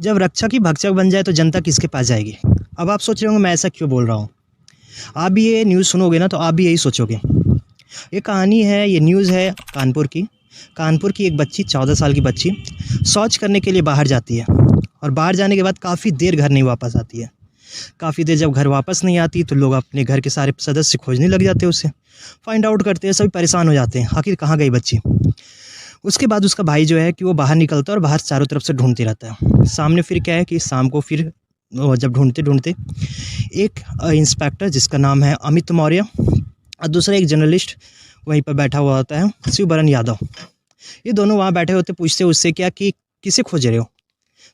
जब रक्षा की भक्षक बन जाए तो जनता किसके पास जाएगी। अब आप सोच रहे होंगे मैं ऐसा क्यों बोल रहा हूँ। आप भी ये न्यूज़ सुनोगे ना तो आप भी यही सोचोगे। ये कहानी है, ये न्यूज़ है कानपुर की। कानपुर की एक बच्ची 14 साल की बच्ची शौच करने के लिए बाहर जाती है और बाहर जाने के बाद काफ़ी देर घर नहीं वापस आती है। काफ़ी देर जब घर वापस नहीं आती तो लोग अपने घर के सारे सदस्य खोजने लग जाते हैं उसे, फाइंड आउट करते हैं, सभी परेशान हो जाते हैं आखिर कहाँ गई बच्ची। उसके बाद उसका भाई जो है कि वो बाहर निकलता है और बाहर चारों तरफ से ढूंढते रहता है। सामने फिर क्या है कि शाम को फिर जब ढूंढते ढूंढते एक इंस्पेक्टर जिसका नाम है अमित मौर्य और दूसरा एक जर्नलिस्ट वहीं पर बैठा हुआ होता है शिवबरन यादव। ये दोनों वहाँ बैठे होते, पूछते उससे क्या कि किसे खोज रहे हो।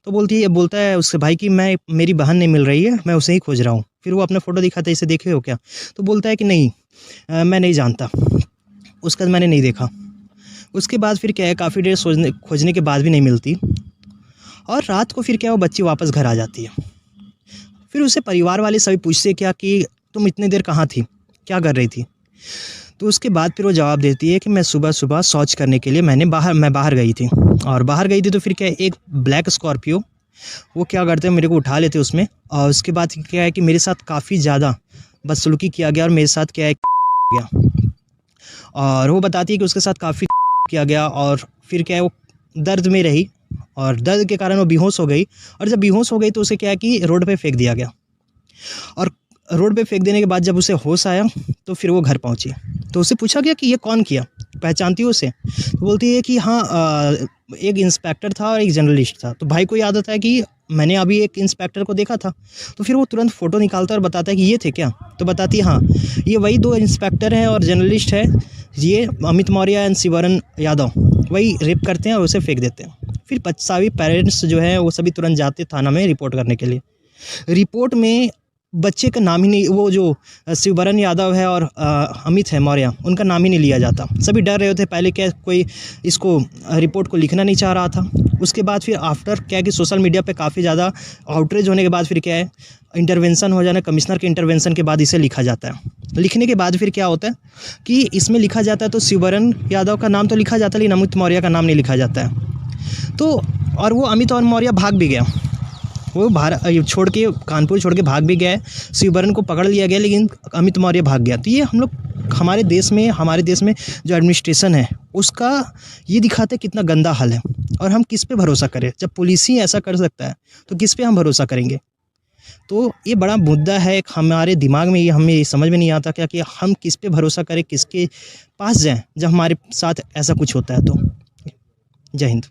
तो बोलता है उसके भाई कि मैं मेरी बहन नहीं मिल रही है, मैं उसे ही खोज रहा हूँ। फिर वो अपना फ़ोटो दिखाता है, इसे देखे हो क्या। तो बोलता है कि नहीं मैं नहीं जानता, उसका मैंने नहीं देखा। उसके बाद फिर क्या है काफ़ी देर खोजने के बाद भी नहीं मिलती और रात को फिर क्या वो बच्ची वापस घर आ जाती है। फिर उसे परिवार वाले सभी पूछते क्या कि तुम इतनी देर कहाँ थी, क्या कर रही थी। तो उसके बाद फिर वो जवाब देती है कि मैं सुबह शौच करने के लिए मैं बाहर गई थी। और बाहर गई थी तो फिर क्या है एक ब्लैक स्कॉर्पियो वो क्या करते हैं मेरे को उठा लेते उसमें। और उसके बाद क्या है कि मेरे साथ काफ़ी ज़्यादा बदसलूकी किया गया और मेरे साथ क्या है गया। और वो बताती है कि उसके साथ काफ़ी किया गया और फिर क्या है वो दर्द में रही और दर्द के कारण वो बेहोश हो गई। और जब बेहोश हो गई तो उसे क्या है कि रोड पे फेंक दिया गया। और रोड पे फेंक देने के बाद जब उसे होश आया तो फिर वो घर पहुंची। तो उससे पूछा गया कि ये कौन किया, पहचानती हो उसे। तो बोलती है कि हाँ एक इंस्पेक्टर था और एक जर्नलिस्ट था। तो भाई को याद आता है कि मैंने अभी एक इंस्पेक्टर को देखा था। तो फिर वो तुरंत फ़ोटो निकालता है और बताता है कि ये थे क्या। तो बताती है हाँ ये वही दो इंस्पेक्टर हैं और जर्नलिस्ट है, ये अमित मौर्य एंड शिवबरन यादव वही रेप करते हैं और उसे फेंक देते हैं। फिर सभी पेरेंट्स जो हैं वो सभी तुरंत जाते थाना में रिपोर्ट करने के लिए। रिपोर्ट में बच्चे का नाम ही नहीं, वो जो शिवबरन यादव है और अमित है मौर्य उनका नाम ही नहीं लिया जाता। सभी डर रहे थे पहले क्या कोई इसको रिपोर्ट को लिखना नहीं चाह रहा था। उसके बाद फिर आफ्टर क्या कि सोशल मीडिया पे काफ़ी ज़्यादा आउटरीच होने के बाद फिर क्या है इंटरवेंशन हो जाना, कमिश्नर के इंटरवेंशन के बाद इसे लिखा जाता है। लिखने के बाद फिर क्या होता है कि इसमें लिखा जाता है तो शिवबरन यादव का नाम तो लिखा जाता है लेकिन अमित मौर्य का नाम नहीं लिखा जाता है। तो और वो अमित और मौर्य भाग भी गया, वो छोड़ के कानपुर छोड़ के भाग भी गया है। शिवबरन को पकड़ लिया गया लेकिन अमित मौर्य भाग गया। तो ये हम लोग हमारे देश में जो एडमिनिस्ट्रेशन है उसका ये दिखाते हैं कितना गंदा हाल है और हम किस पे भरोसा करें। जब पुलिस ही ऐसा कर सकता है तो किस पे हम भरोसा करेंगे। तो ये बड़ा मुद्दा है हमारे दिमाग में, ये हमें ये समझ में नहीं आता क्या कि हम किस पे भरोसा करें, किसके पास जाएं जब हमारे साथ ऐसा कुछ होता है। तो जय हिंद।